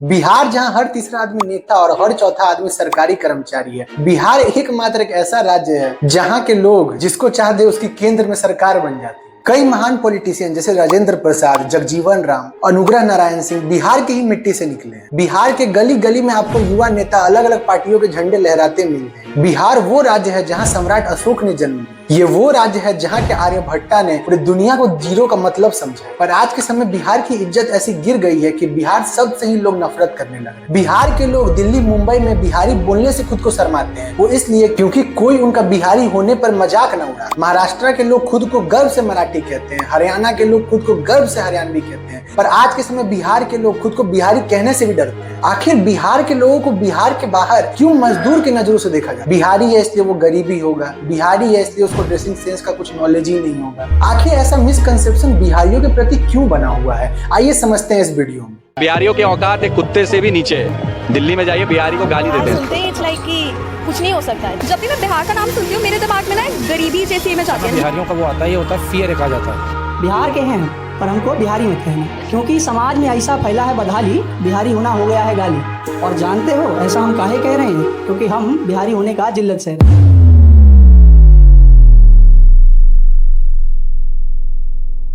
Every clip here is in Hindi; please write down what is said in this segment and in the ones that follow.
बिहार जहां हर तीसरा आदमी नेता और हर चौथा आदमी सरकारी कर्मचारी है। बिहार एकमात्र एक ऐसा राज्य है जहां के लोग जिसको चाह दे उसकी केंद्र में सरकार बन जाती है। कई महान पॉलिटिशियन जैसे राजेंद्र प्रसाद, जगजीवन राम, अनुग्रह नारायण सिंह बिहार की ही मिट्टी से निकले हैं। बिहार के गली गली में आपको युवा नेता अलग अलग पार्टियों के झंडे लहराते मिलते हैं। बिहार वो राज्य है जहां सम्राट अशोक ने जन्म लिया। ये वो राज्य है जहाँ के आर्यभट्टा ने पूरी दुनिया को जीरो का मतलब समझा। पर आज के समय बिहार की इज्जत ऐसी गिर गई है कि बिहार शब्द से ही लोग नफरत करने लगे। बिहार के लोग दिल्ली मुंबई में बिहारी बोलने से खुद को शर्माते हैं। वो इसलिए क्योंकि कोई उनका बिहारी होने पर मजाक न उड़ा। महाराष्ट्र के लोग खुद को गर्व से मराठी कहते हैं, हरियाणा के लोग खुद को गर्व से हरियाणवी कहते हैं। पर आज के समय बिहार के लोग खुद को बिहारी कहने से भी डरते हैं। आखिर बिहार के लोगों को बिहार के बाहर क्यों मजदूर की नजरों से देखा जाए? बिहारी है इसलिए वो गरीबी होगा, बिहारी है इसलिए उसको ड्रेसिंग सेंस का कुछ नॉलेज ही नहीं होगा। आखिर ऐसा मिसकंसेप्शन बिहारियों के प्रति क्यों बना हुआ है? आइए समझते हैं इस वीडियो में। बिहारियों के औकात एक कुत्ते से भी नीचे है। दिल्ली में जाइए बिहारी को गाली देते हैं। कुछ नहीं हो सकता है। जब भी मैं बिहार का नाम सुनती हूँ मेरे दिमाग में ना एक गरीबी जैसी इमेज आती है। बिहारियों का वो आता है, ये होता है फियर कहा जाता है। बिहार के हैं पर हमको बिहारी मत कहना, क्योंकि समाज में ऐसा फैला है बदहाली, बिहारी होना हो गया है गाली। और जानते हो ऐसा हम काहे कह रहे हैं? क्योंकि हम बिहारी होने का जिल्लत से हैं।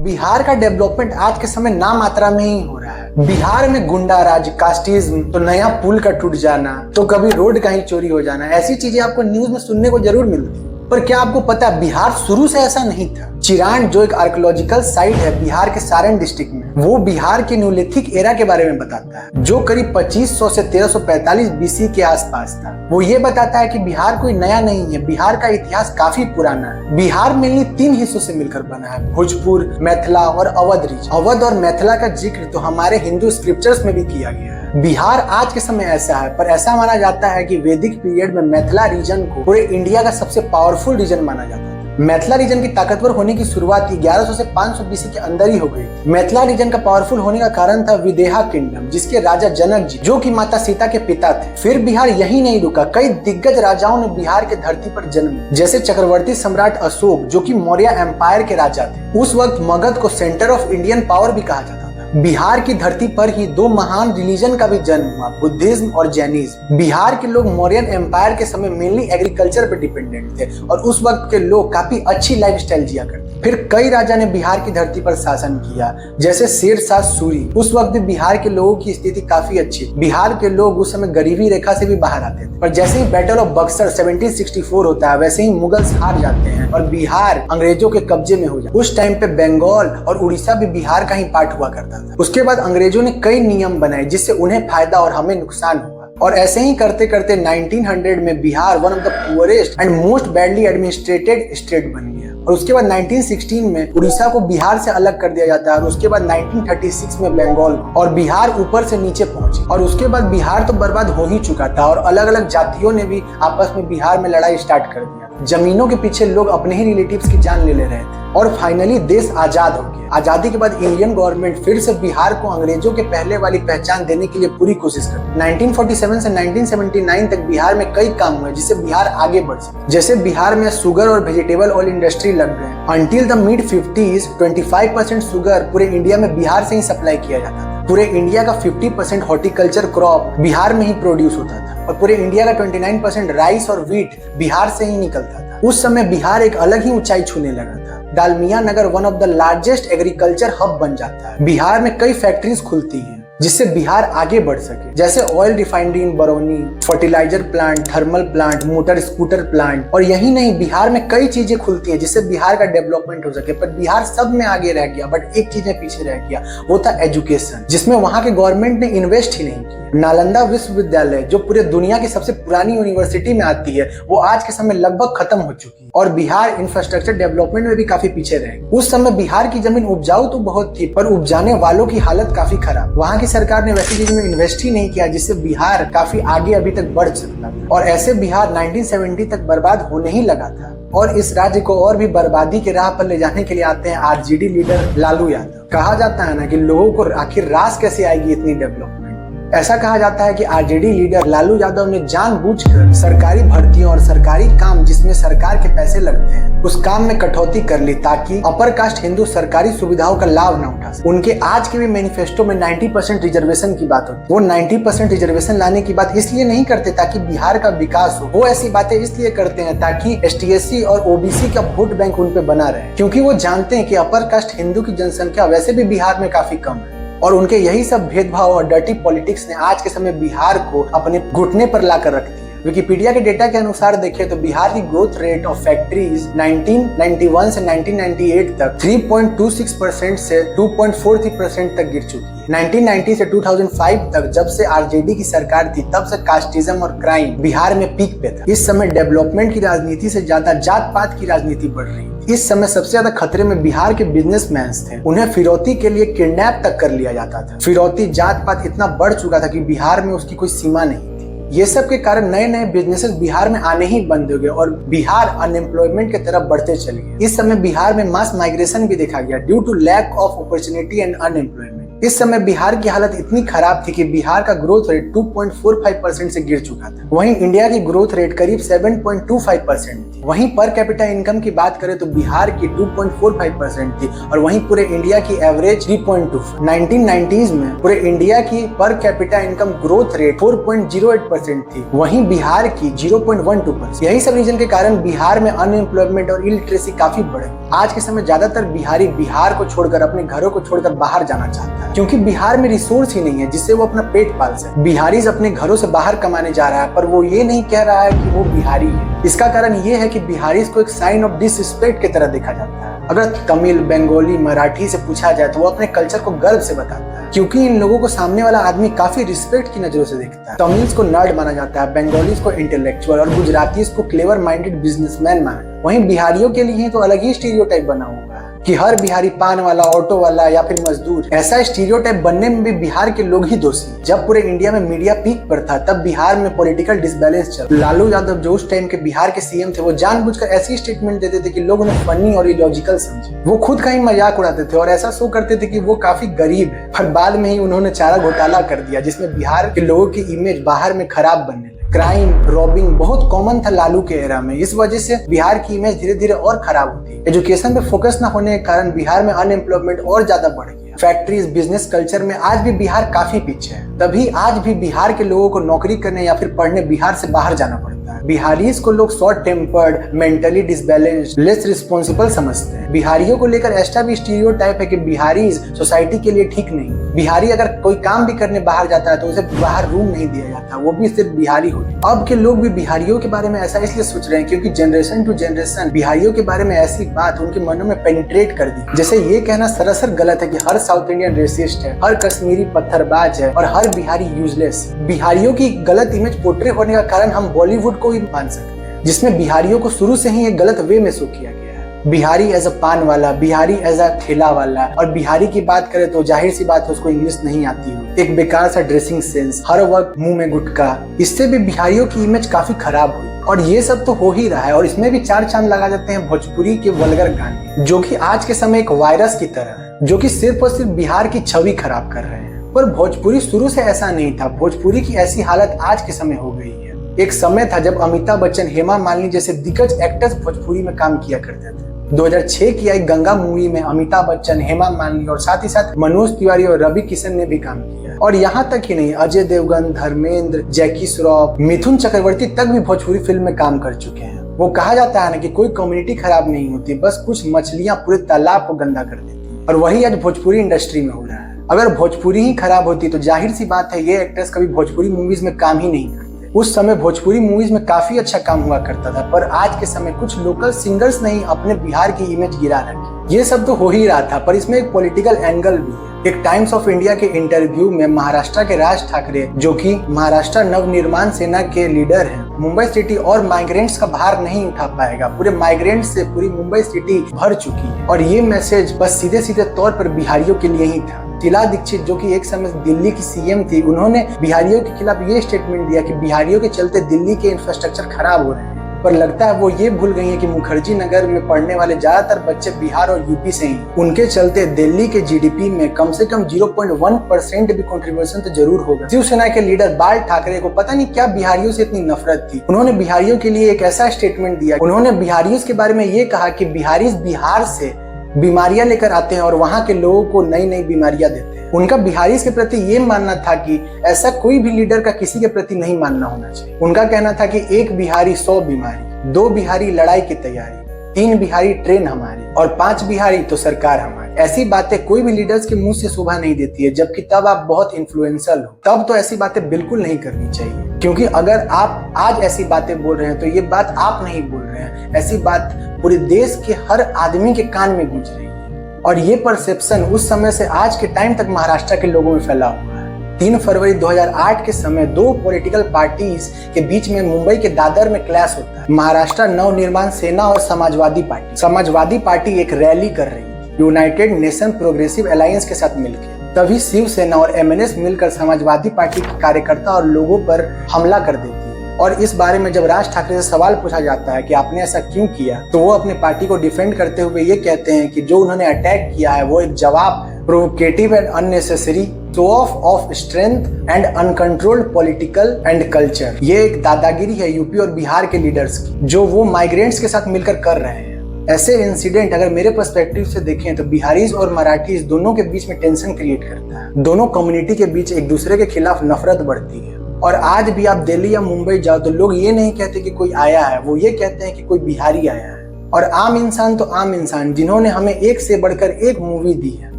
बिहार का डेवलपमेंट आज के समय नाम मात्रा में ही हो रहा है। बिहार में गुंडा राज, कास्टिज्म, तो नया पुल का टूट जाना, तो कभी रोड का ही चोरी हो जाना, ऐसी चीजें आपको न्यूज में सुनने को जरूर मिलती है। पर क्या आपको पता है बिहार शुरू से ऐसा नहीं था? चिरान जो एक आर्कियोलॉजिकल साइट है बिहार के सारण डिस्ट्रिक्ट में, वो बिहार के न्यूलिथिक एरा के बारे में बताता है, जो करीब 2500 से 1345 बीसी के आसपास था। वो ये बताता है कि बिहार कोई नया नहीं है, बिहार का इतिहास काफी पुराना है। बिहार मेनली 3 हिस्सों से मिलकर बना है, भोजपुर, मैथिला और अवध रीजन। अवध और मैथिला का जिक्र तो हमारे हिंदू स्क्रिप्चर्स में भी किया गया है। बिहार आज के समय ऐसा है, पर ऐसा माना जाता है कि वैदिक पीरियड में मैथिला रीजन को पूरे इंडिया का सबसे पावरफुल रीजन माना जाता है। मैथिला रीजन की ताकतवर होने की शुरुआत 1100 से 500 बीसी के अंदर ही हो गई। मैथिला रीजन का पावरफुल होने का कारण था विदेहा किंगडम, जिसके राजा जनक जी जो कि माता सीता के पिता थे। फिर बिहार यही नहीं रुका, कई दिग्गज राजाओं ने बिहार के धरती पर जन्म लिया, जैसे चक्रवर्ती सम्राट अशोक जो कि मौर्य एम्पायर के राजा थे। उस वक्त मगध को सेंटर ऑफ इंडियन पावर भी कहा जाता था। बिहार की धरती पर ही 2 महान रिलीजन का भी जन्म हुआ, बुद्धिज्म और जैनिज्म। बिहार के लोग मौर्यन एम्पायर के समय मेनली एग्रीकल्चर पर डिपेंडेंट थे और उस वक्त के लोग काफी अच्छी लाइफस्टाइल जिया करते। फिर कई राजा ने बिहार की धरती पर शासन किया, जैसे शेरशाह सूरी। उस वक्त भी बिहार के लोगों की स्थिति काफी अच्छी। बिहार के लोग उस समय गरीबी रेखा से भी बाहर आते थे। पर जैसे ही बैटल ऑफ बक्सर 1764 होता है, वैसे ही मुगल्स हार जाते हैं और बिहार अंग्रेजों के कब्जे में हो जाता है। उस टाइम पे बंगाल और उड़ीसा भी बिहार का ही पार्ट हुआ करता था। उसके बाद अंग्रेजों ने कई नियम बनाए जिससे उन्हें फायदा और हमें नुकसान हुआ। और ऐसे ही करते करते 1900 में Bihar one of the poorest and most badly administrated state बन गया। और उसके बाद 1916 में उड़ीसा को बिहार से अलग कर दिया जाता है और उसके बाद 1936 में बंगाल, और बिहार ऊपर से नीचे पहुंची। और उसके बाद बिहार तो बर्बाद हो ही चुका था और अलग अलग जातियों ने भी आपस में बिहार में लड़ाई स्टार्ट कर दिया। जमीनों के पीछे लोग अपने ही रिलेटिव्स की जान ले रहे थे और फाइनली देश आजाद हो गया। आजादी के बाद इंडियन गवर्नमेंट फिर से बिहार को अंग्रेजों के पहले वाली पहचान देने के लिए पूरी कोशिश करती। 1947 से 1979 तक बिहार में कई काम हुए जिससे बिहार आगे बढ़ सके। जैसे बिहार में शुगर और वेजिटेबल ऑयल इंडस्ट्री लग गए। Until the mid 50s 25% sugar पूरे इंडिया में बिहार से ही सप्लाई किया जाता था। पूरे इंडिया का 50% हॉर्टिकल्चर क्रॉप बिहार में ही प्रोड्यूस होता था और पूरे इंडिया का 29% राइस और व्हीट बिहार से ही निकलता था। उस समय बिहार एक अलग ही ऊंचाई छूने लगा था। Dalmia Nagar one of the largest agriculture hub बन जाता है। बिहार में कई फैक्ट्रीज खुलती हैं जिससे बिहार आगे बढ़ सके, जैसे oil refinery in Barauni, fertiliser plant, thermal plant, motor scooter plant. और यही नहीं, बिहार में कई चीजें खुलती है जिससे बिहार का डेवलपमेंट हो सके। पर बिहार सब में आगे रह गया, बट एक चीज में पीछे रह गया, वो था एजुकेशन, जिसमें वहां के गवर्नमेंट ने इन्वेस्ट ही नहीं किया। नालंदा विश्वविद्यालय जो पूरे दुनिया की सबसे पुरानी यूनिवर्सिटी में आती है, वो आज के समय लगभग खत्म हो चुकी है और बिहार इंफ्रास्ट्रक्चर डेवलपमेंट में भी काफी पीछे रह गई। उस समय बिहार की जमीन उपजाऊ तो बहुत थी, पर उपजाने वालों की हालत काफी खराब। वहाँ की सरकार ने वैसी चीज में इन्वेस्ट ही नहीं किया जिससे बिहार काफी आगे अभी तक बढ़ सकता था। और ऐसे बिहार 1970 तक बर्बाद होने ही लगा था। और इस राज्य को और भी बर्बादी के राह पर ले जाने के लिए आते हैं आरजेडी लीडर लालू यादव। कहा जाता है ना कि लोगों को आखिर रास कैसे आएगी इतनी डेवलपमेंट। ऐसा कहा जाता है कि आरजेडी लीडर लालू यादव ने जानबूझकर सरकारी भर्तियों और सरकारी काम जिसमें सरकार के पैसे लगते हैं उस काम में कटौती कर ली ताकि अपर कास्ट हिंदू सरकारी सुविधाओं का लाभ न उठा सके। उनके आज के भी मैनिफेस्टो में 90% रिजर्वेशन की बात होती है। वो 90% रिजर्वेशन लाने की बात इसलिए नहीं करते ताकि बिहार का विकास हो, वो ऐसी बातें इसलिए करते हैं ताकि ST/SC और OBC का वोट बैंक उन पे बना रहे, क्योंकि वो जानते हैं कि अपर कास्ट हिंदू की जनसंख्या वैसे भी बिहार में काफी कम है और उनके यही सब भेदभाव और डर्टी पॉलिटिक्स ने आज के समय बिहार को अपने घुटने पर लाकर रख दिया। विकिपीडिया के डेटा के अनुसार देखें तो बिहार की ग्रोथ रेट ऑफ फैक्ट्रीज 1991 से 1998 तक 3.26% से 2.43% तक गिर चुकी है। 1990 से 2005 तक जब से आरजेडी की सरकार थी तब से कास्टिज्म और क्राइम बिहार में पीक पे था। इस समय डेवलपमेंट की राजनीति से ज्यादा जात पात की राजनीति बढ़ रही है। इस समय सबसे ज्यादा खतरे में बिहार के बिजनेसमैन थे। उन्हें फिरौती के लिए किडनैप तक कर लिया जाता था। फिरौती जात पात इतना बढ़ चुका था कि बिहार में उसकी कोई सीमा नहीं थी। ये सब के कारण नए नए बिजनेसेस बिहार में आने ही बंद हो गए और बिहार अनएम्प्लॉयमेंट की तरफ बढ़ते चले गए। इस समय बिहार में मास माइग्रेशन भी देखा गया due to lack of opportunity and unemployment. इस समय बिहार की हालत इतनी खराब थी कि बिहार का ग्रोथ रेट 2.45% से गिर चुका था। वहीं इंडिया की ग्रोथ रेट करीब 7.25% थी। वहीं पर कैपिटा इनकम की बात करें तो बिहार की 2.45% थी और वहीं पूरे इंडिया की एवरेज 3.2। 1990s में पूरे इंडिया की per capita income growth rate 4.08% थी, वहीं बिहार की 0.12%। यही सब रीजन के कारण बिहार में अनएम्प्लॉयमेंट और इलिटरेसी काफी बढ़ गई। आज के समय ज्यादातर बिहारी बिहार को छोड़कर अपने घरों को छोड़कर बाहर जाना चाहता है क्योंकि बिहार में रिसोर्स ही नहीं है जिससे वो अपना पेट पाल सके। बिहारी अपने घरों से बाहर कमाने जा रहा है पर वो ये नहीं कह रहा है कि वो बिहारी है। इसका कारण ये है कि बिहारी को एक साइन ऑफ डिसरिस्पेक्ट की तरह देखा जाता है। अगर तमिल, बंगाली, मराठी से पूछा जाए तो वो अपने कल्चर को गर्व से बताता है क्योंकि इन लोगों को सामने वाला आदमी काफी रिस्पेक्ट की नजरों से देखता है। तमिल्स को नर्ड माना जाता है, बंगालीज को इंटेलेक्चुअल और गुजरातीज को क्लेवर माइंडेड बिजनेसमैन माना। वहीं बिहारियों के लिए तो अलग ही स्टीरियोटाइप बना हुआ है कि हर बिहारी पान वाला, ऑटो वाला या फिर मजदूर। ऐसा स्टीरियोटाइप बनने में भी बिहार के लोग ही दोषी। जब पूरे इंडिया में मीडिया पीक पर था तब बिहार में पॉलिटिकल डिसबैलेंस चल। लालू यादव जो उस टाइम के बिहार के सीएम थे वो जानबूझकर ऐसी स्टेटमेंट देते थे कि लोग उन्हें फनी और इलॉजिकल समझे। वो खुद का ही मजाक उड़ाते थे और ऐसा शो करते थे कि वो काफी गरीब है। पर बाद में ही उन्होंने चारा घोटाला कर दिया जिसमें बिहार के लोगों की इमेज बाहर में खराब बनने लगी। क्राइम, रॉबिंग बहुत कॉमन था लालू के एरा में। इस वजह से बिहार की इमेज धीरे धीरे और खराब होती है। एजुकेशन पे फोकस न होने के कारण बिहार में अनएम्प्लॉयमेंट और ज्यादा बढ़ गया। फैक्ट्रीज, बिजनेस कल्चर में आज भी बिहार काफी पीछे है। तभी आज भी बिहार के लोगों को नौकरी करने या फिर पढ़ने बिहार से बाहर जाना पड़ता है। बिहारीज को लोग short tempered, mentally disbalanced, less responsible समझते हैं। बिहारियों को लेकर ऐसा भी स्टीरियोटाइप है कि बिहारीज सोसाइटी के लिए ठीक नहीं। बिहारी अगर कोई काम भी करने बाहर जाता है तो उसे बाहर रूम नहीं दिया जाता, वो भी सिर्फ बिहारी हो। अब के लोग भी बिहारियों के बारे में ऐसा इसलिए सोच रहे हैं क्योंकि जनरेशन टू जनरेशन बिहारियों के बारे में ऐसी बात उनके मनों में पेनिट्रेट कर दी। जैसे ये कहना सरासर गलत है कि हर साउथ इंडियन रेसिस्ट है, हर कश्मीरी पत्थरबाज है और हर बिहारी यूजलेस। बिहारियों की गलत इमेज पोर्ट्रे होने का कारण हम बॉलीवुड को भी मान सकते हैं जिसमें बिहारियों को शुरू से ही एक गलत वे में शो किया गया। बिहारी एज अ पान वाला, बिहारी एज अ ठेला वाला। और बिहारी की बात करें तो जाहिर सी बात है उसको इंग्लिश नहीं आती हो, एक बेकार सा ड्रेसिंग सेंस, हर वक्त मुंह में गुटखा। इससे भी बिहारियों की इमेज काफी खराब हुई। और ये सब तो हो ही रहा है और इसमें भी चार चांद लगा देते हैं भोजपुरी के वल्गर गाने जो कि आज के समय एक वायरस की तरह है जो कि सिर्फ और सिर्फ बिहार की छवि खराब कर रहे हैं। पर भोजपुरी शुरू से ऐसा नहीं था। भोजपुरी की ऐसी हालत आज के समय हो गई है। एक समय था जब अमिताभ बच्चन, हेमा मालिनी जैसे दिग्गज एक्टर्स भोजपुरी में काम किया करते थे। 2006 की आई गंगा मूवी में अमिताभ बच्चन, हेमा मालिनी और साथ ही साथ मनोज तिवारी और रवि किशन ने भी काम किया। और यहाँ तक ही नहीं, अजय देवगन, धर्मेंद्र, जैकी श्रॉफ, मिथुन चक्रवर्ती तक भी भोजपुरी फिल्म में काम कर चुके हैं। वो कहा जाता है ना कि कोई कम्युनिटी खराब नहीं होती, बस कुछ मछलियां पूरे तालाब को गंदा कर देती। और वही आज भोजपुरी इंडस्ट्री में हो रहा है। अगर भोजपुरी ही खराब होती तो जाहिर सी बात है ये एक्टर्स कभी भोजपुरी मूवीज में काम ही नहीं करते। उस समय भोजपुरी मूवीज में काफी अच्छा काम हुआ करता था पर आज के समय कुछ लोकल सिंगर्स ने ही अपने बिहार की इमेज गिरा रखी। ये सब तो हो ही रहा था पर इसमें एक पॉलिटिकल एंगल भी है। एक टाइम्स ऑफ इंडिया के इंटरव्यू में महाराष्ट्र के राज ठाकरे, जो कि महाराष्ट्र नवनिर्माण सेना के लीडर हैं, मुंबई सिटी और माइग्रेंट्स का भार नहीं उठा पाएगा, पूरे माइग्रेंट्स से पूरी मुंबई सिटी भर चुकी है। और ये मैसेज बस सीधे सीधे तौर पर बिहारियों के लिए ही था। शीला दीक्षित जो कि एक समय दिल्ली की सीएम थी, उन्होंने बिहारियों के खिलाफ ये स्टेटमेंट दिया कि बिहारियों के चलते दिल्ली के इंफ्रास्ट्रक्चर खराब हो रहे हैं। पर लगता है वो ये भूल गई है कि मुखर्जी नगर में पढ़ने वाले ज्यादातर बच्चे बिहार और यूपी से ही। उनके चलते दिल्ली के जीडीपी में कम से कम 0.1% भी कंट्रीब्यूशन तो जरूर होगा। शिवसेना के लीडर बाल ठाकरे को पता नहीं क्या बिहारियों से इतनी नफरत थी। उन्होंने बिहारियों के लिए एक ऐसा स्टेटमेंट दिया। उन्होंने बिहारियों के बारे में ये कहा कि बिहारी बिहार से बीमारियां लेकर आते हैं और वहां के लोगों को नई नई बीमारियां देते हैं। उनका बिहारी के प्रति ये मानना था कि ऐसा कोई भी लीडर का किसी के प्रति नहीं मानना होना चाहिए। उनका कहना था कि 1 बिहारी 100 बीमारी, 2 बिहारी लड़ाई की तैयारी, 3 बिहारी ट्रेन हमारी और 5 बिहारी तो सरकार हमारी। ऐसी बातें कोई भी लीडर्स के मुंह से शोभा नहीं देती है, जबकि तब आप बहुत इन्फ्लुएंशियल हो, तब तो ऐसी बातें बिल्कुल नहीं करनी चाहिए। क्योंकि अगर आप आज ऐसी बातें बोल रहे हैं तो ये बात आप नहीं बोल रहे हैं, ऐसी बात पूरे देश के हर आदमी के कान में गूंज रही है। और ये परसेप्शन उस समय से आज के टाइम तक महाराष्ट्र के लोगों में फैला हुआ है। 3 फरवरी 2008 के समय 2 पॉलिटिकल पार्टीज के बीच में मुंबई के दादर में क्लैश होता है। महाराष्ट्र नवनिर्माण सेना और समाजवादी पार्टी। समाजवादी पार्टी एक रैली कर रही है यूनाइटेड नेशन प्रोग्रेसिव अलायंस के साथ मिलकर। तभी शिवसेना और एमएनएस मिलकर समाजवादी पार्टी के कार्यकर्ता और लोगों पर हमला कर देती है। और इस बारे में जब राज ठाकरे से सवाल पूछा जाता है कि आपने ऐसा क्यों किया, तो वो अपने पार्टी को डिफेंड करते हुए ये कहते हैं कि जो उन्होंने अटैक किया है वो एक जवाब provocative and unnecessary show off strength and uncontrolled political and culture. ये एक दादागिरी है यूपी और बिहार के लीडर्स की, जो वो माइग्रेंट्स के साथ मिलकर कर रहे हैं। ऐसे इंसिडेंट अगर मेरे पर्सपेक्टिव से देखें तो बिहारीज और मराठीज दोनों के बीच में टेंशन क्रिएट करता है। दोनों कम्युनिटी के बीच एक दूसरे के खिलाफ नफरत बढ़ती है। और आज भी आप दिल्ली या मुंबई जाओ तो लोग ये नहीं कहते कि कोई आया है, वो ये कहते हैं कि कोई बिहारी आया है। और आम इंसान तो आम इंसान, जिन्होंने हमें एक से बढ़कर एक मूवी दी है,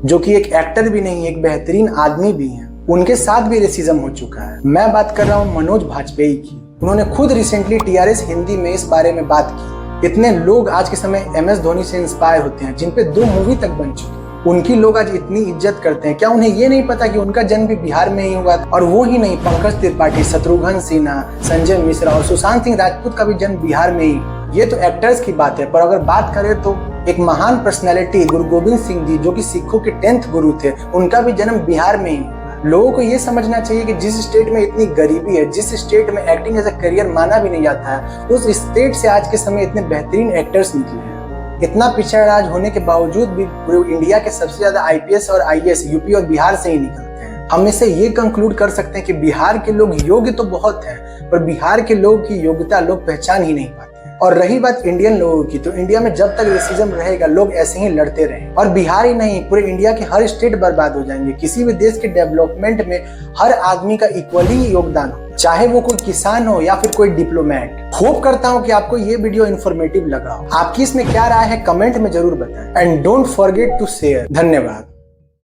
जो कि एक एक्टर भी नहीं, एक बेहतरीन आदमी भी है, उनके साथ भी रेसिज्म हो चुका है। मैं बात कर रहा हूँ मनोज वाजपेयी की। उन्होंने खुद रिसेंटली टीआरएस हिंदी में इस बारे में बात की। इतने लोग आज के समय एमएस धोनी से इंस्पायर होते हैं, जिन पे 2 मूवी तक बन चुकी। उनकी लोग आज इतनी इज्जत करते हैं। क्या उन्हें ये नहीं पता कि उनका जन्म भी बिहार में ही हुआ? और वो ही नहीं, पंकज त्रिपाठी, शत्रुघ्न सिन्हा, संजय मिश्रा और सुशांत सिंह राजपूत का भी जन्म बिहार में ही। ये तो एक्टर्स की बात है, पर अगर बात करें तो एक महान पर्सनैलिटी गुरु गोविंद सिंह जी, जो कि सिखों के 10th गुरु थे, उनका भी जन्म बिहार में ही। लोगों को ये समझना चाहिए कि जिस स्टेट में इतनी गरीबी है, जिस स्टेट में एक्टिंग एज अ करियर माना भी नहीं जाता है, उस स्टेट से आज के समय इतने बेहतरीन एक्टर्स निकले हैं। इतना पिछड़ा राज होने के बावजूद भी पूरे इंडिया के सबसे ज्यादा आईपीएस और आईएएस यूपी और बिहार से ही निकलते हैं। हम इससे ये कंक्लूड कर सकते हैं कि बिहार के लोग योग्य तो बहुत हैं, पर बिहार के लोगों की योग्यता लोग पहचान ही नहीं पाते। और रही बात इंडियन लोगों की, तो इंडिया में जब तक रेसिज्म रहेगा लोग ऐसे ही लड़ते रहेंगे। और बिहार ही नहीं, पूरे इंडिया के हर स्टेट बर्बाद हो जाएंगे। किसी भी देश के डेवलपमेंट में हर आदमी का इक्वली योगदान हो, चाहे वो कोई किसान हो या फिर कोई डिप्लोमेट। होप करता हूँ कि आपको ये वीडियो इन्फॉर्मेटिव लगा हो। आपकी इसमें क्या राय है कमेंट में जरूर बताएं। And don't forget to share. धन्यवाद।